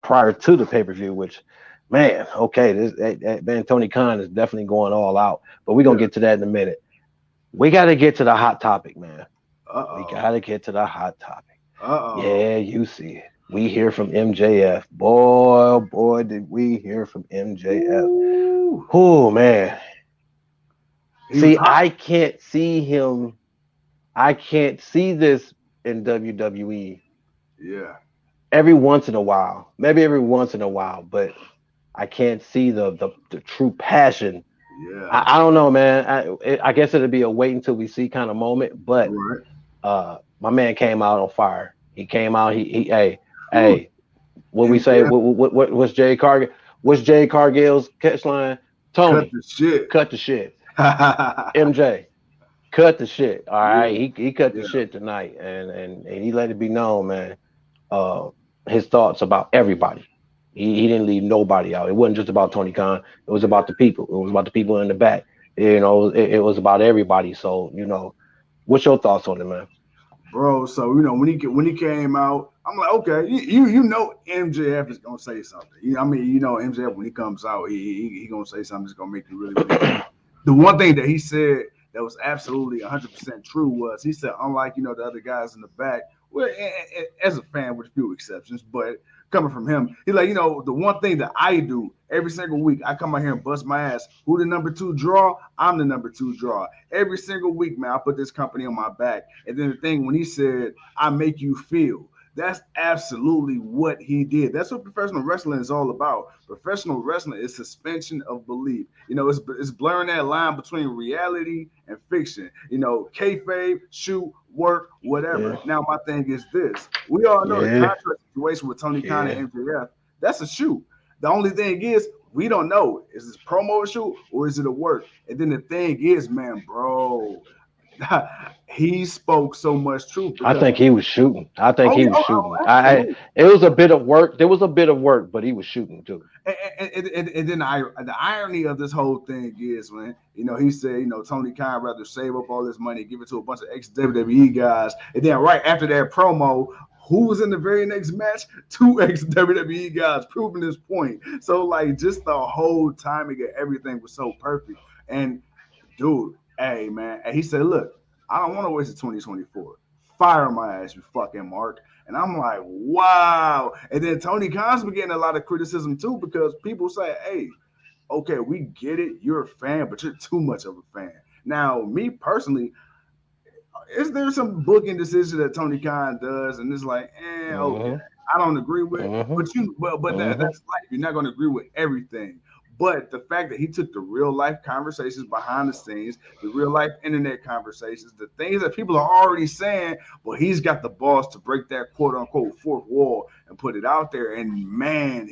prior to the pay-per-view, which, man, okay, man, Tony Khan is definitely going all out. But we're gonna get to that in a minute. We got to get to the hot topic, man. We got to get to the hot topic. Yeah, you see it. We hear from MJF. Boy, oh boy, did we hear from MJF. Oh, man. See, I can't see him. I can't see this in WWE. Yeah. Every once in a while, maybe every once in a while, but I can't see the true passion. Yeah. I don't know, man. I guess it'll be a wait until we see kind of moment. But my man came out on fire. He came out. Hey, what we say? What what's Jay Cargill? What's Jay Cargill's catch line? Tony, cut the shit. MJ, cut the shit. All right, he cut the shit tonight, and he let it be known, man. His thoughts about everybody. He didn't leave nobody out. It wasn't just about Tony Khan. It was about the people. It was about the people in the back. You know, it was about everybody. So, you know, what's your thoughts on it, man? Bro, so you know when he came out, I'm like, okay, you know MJF is gonna say something. I mean, you know MJF when he comes out, he gonna say something that's gonna make you really. The one thing that he said that was absolutely 100% true was he said, unlike the other guys in the back, well, as a fan with a few exceptions, but coming from him, he's like, the one thing that I do every single week, I come out here and bust my ass. Who the number 2 draw? I'm the number 2 draw. Every single week, man, I put this company on my back. And then the thing when he said, I make you feel, that's absolutely what he did. That's what professional wrestling is all about. Professional wrestling is suspension of belief. It's blurring that line between reality and fiction. Kayfabe, shoot, work, whatever. Yeah. Now, my thing is this. We all know the contract situation with Tony Khan and MJF, that's a shoot. The only thing is, we don't know. Is this promo a shoot or is it a work? And then the thing is, man, bro, he spoke so much truth. I think he was shooting. It was a bit of work. There was a bit of work, but he was shooting too. And then the irony of this whole thing is, man, he said, Tony Khan rather save up all this money, give it to a bunch of ex-WWE guys. And then right after that promo, who was in the very next match? 2 ex-WWE guys proving this point. So, like, just the whole timing of everything was so perfect. And, dude, hey, man, and he said, look, I don't want to waste 2024. Fire my ass, you fucking Mark. And I'm like, wow. And then Tony Khan's been getting a lot of criticism, too, because people say, hey, okay, we get it. You're a fan, but you're too much of a fan. Now, me personally, is there some booking decision that Tony Khan does, and it's like, okay, I don't agree with, but that's life. You're not going to agree with everything. But the fact that he took the real life conversations behind the scenes, the real life internet conversations, the things that people are already saying, well, he's got the balls to break that quote unquote fourth wall and put it out there. And man,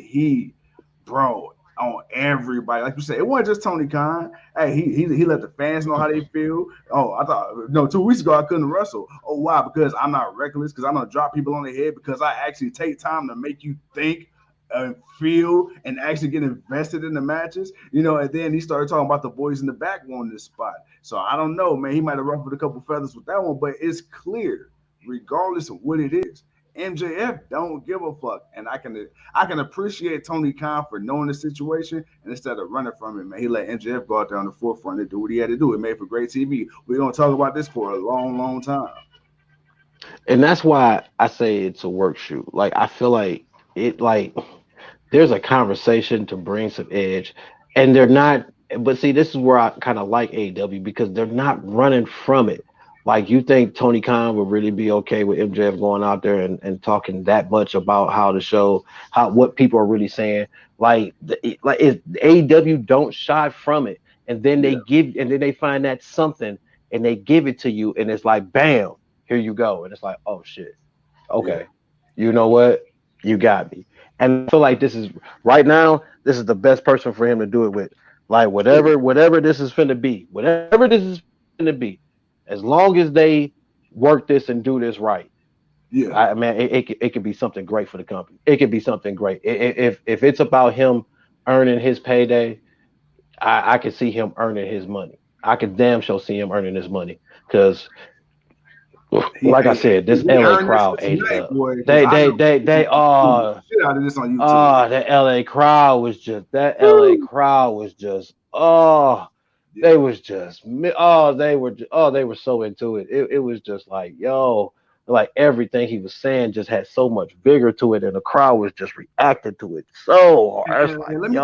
bro, on everybody, like you said, it wasn't just Tony Khan. Hey, he let the fans know how they feel. Oh, I thought 2 weeks ago I couldn't wrestle. Oh, why? Because I'm not reckless. Because I don't drop people on the head. Because I actually take time to make you think and feel and actually get invested in the matches, and then he started talking about the boys in the back on this spot. So I don't know, man. He might have ruffled a couple feathers with that one, but it's clear, regardless of what it is, MJF don't give a fuck. And I can appreciate Tony Khan for knowing the situation, and instead of running from it, man, he let MJF go out there on the forefront and do what he had to do. It made for great TV. We're gonna talk about this for a long, long time. And that's why I say it's a work shoot. Like, I feel like there's a conversation to bring some edge, and they're not. But see, this is where I kind of like AEW because they're not running from it. Like, you think Tony Khan would really be okay with MJF going out there and talking that much about how the show, what people are really saying? AEW don't shy from it, and then they find that something, and they give it to you, and it's like, bam, here you go, and it's like, oh shit, okay, you know what, you got me. And I feel like this is right now. This is the best person for him to do it with. Like, whatever this is finna be, whatever this is finna be, as long as they work this and do this right, it could be something great for the company. It could be something great. If it's about him earning his payday, I could see him earning his money. I could damn sure see him earning his money because like I said, this LA crowd ate it up. They shit out of this on YouTube. That LA crowd was just they was just they were so into it. It was just like, yo, like everything he was saying just had so much vigor to it, and the crowd was just reacting to it so hard. It's like, let me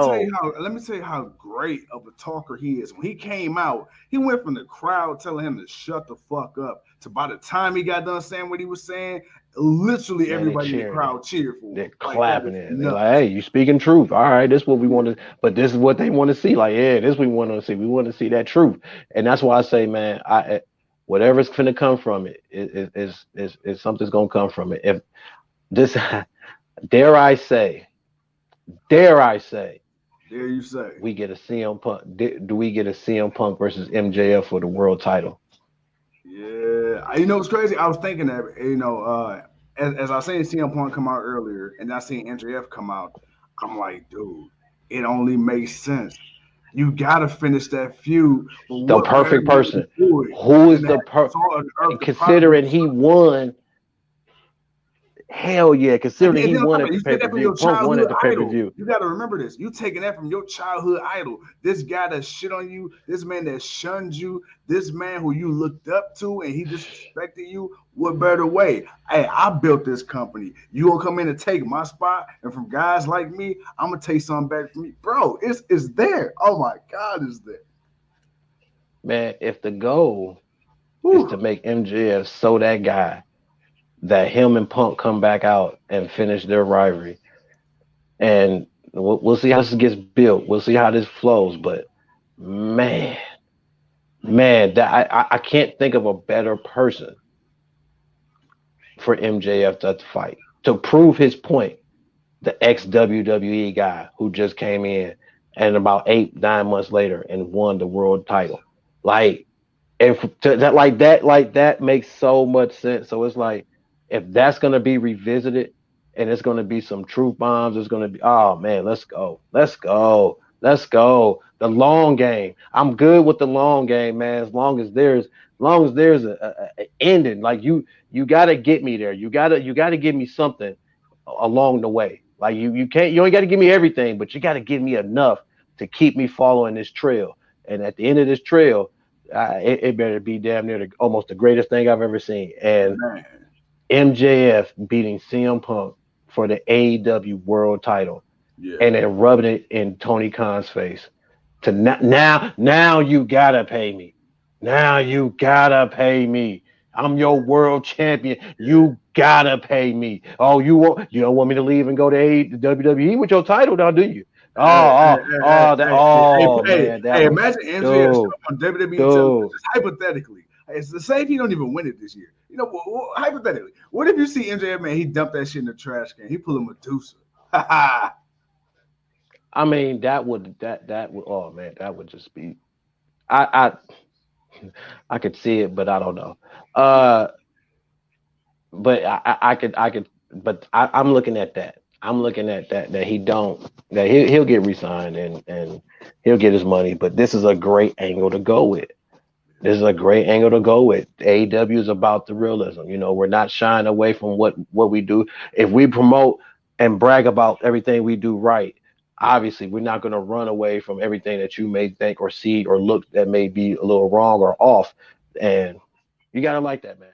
tell you how great of a talker he is. When he came out, he went from the crowd telling him to shut the fuck up to by the time he got done saying what he was saying, literally everybody in the crowd cheered for him. They're clapping it. They're like, hey, you speaking truth. All right, this is what we want to, but this is what they want to see. Like, yeah, this is what we want to see. We want to see that truth. And that's why I say, man, whatever's gonna come from it is something's gonna come from it. If this dare you say we get a CM Punk, do we get a CM Punk versus MJF for the world title? Yeah, you know what's crazy? I was thinking that, you know, as I seen CM Punk come out earlier, and I seen MJF come out, I'm like, dude, it only makes sense. You gotta finish that feud. The perfect person. Who is the considering he won? Hell yeah, considering he won at the pay-per-view. Punk won at the pay-per-view. You gotta remember this. You taking that from your childhood idol. This guy that shit on you, this man that shunned you, this man who you looked up to and he disrespected you. What better way? Hey, I built this company. You gonna come in and take my spot, and from guys like me, I'm gonna take something back from me. Bro, it's there. Oh my God, it's there. Man, if the goal is to make MJF so that guy that him and Punk come back out and finish their rivalry, and we'll see how this gets built. We'll see how this flows. But man, that I can't think of a better person for MJF to fight to prove his point. The ex WWE guy who just came in and about 8-9 months later and won the world title. Like, if that makes so much sense. So it's like, if that's gonna be revisited and it's gonna be some truth bombs, it's gonna be, oh man, let's go. The long game. I'm good with the long game, man. As long as there's a ending. Like you gotta get me there. You gotta give me something along the way. Like you ain't gotta give me everything, but you gotta give me enough to keep me following this trail. And at the end of this trail, it better be damn near almost the greatest thing I've ever seen. And MJF beating CM Punk for the AEW World Title, and then rubbing it in Tony Khan's face. To now you gotta pay me. Now you gotta pay me. I'm your world champion. You gotta pay me. Oh, you don't want me to leave and go to WWE with your title now, do you? Man. Imagine MJF on WWE television, just hypothetically. It's the same if he don't even win it this year. You know, hypothetically, what if you see MJF, man, he dumped that shit in the trash can. He pulled a Medusa. I mean, that would oh man, that would just be I could see it, but I don't know. But I could but I'm looking at that. I'm looking at that he'll get re-signed and he'll get his money, but this is a great angle to go with. AEW is about the realism. You know, we're not shying away from what we do. If we promote and brag about everything we do right, obviously we're not going to run away from everything that you may think or see or look that may be a little wrong or off. And you got to like that, man.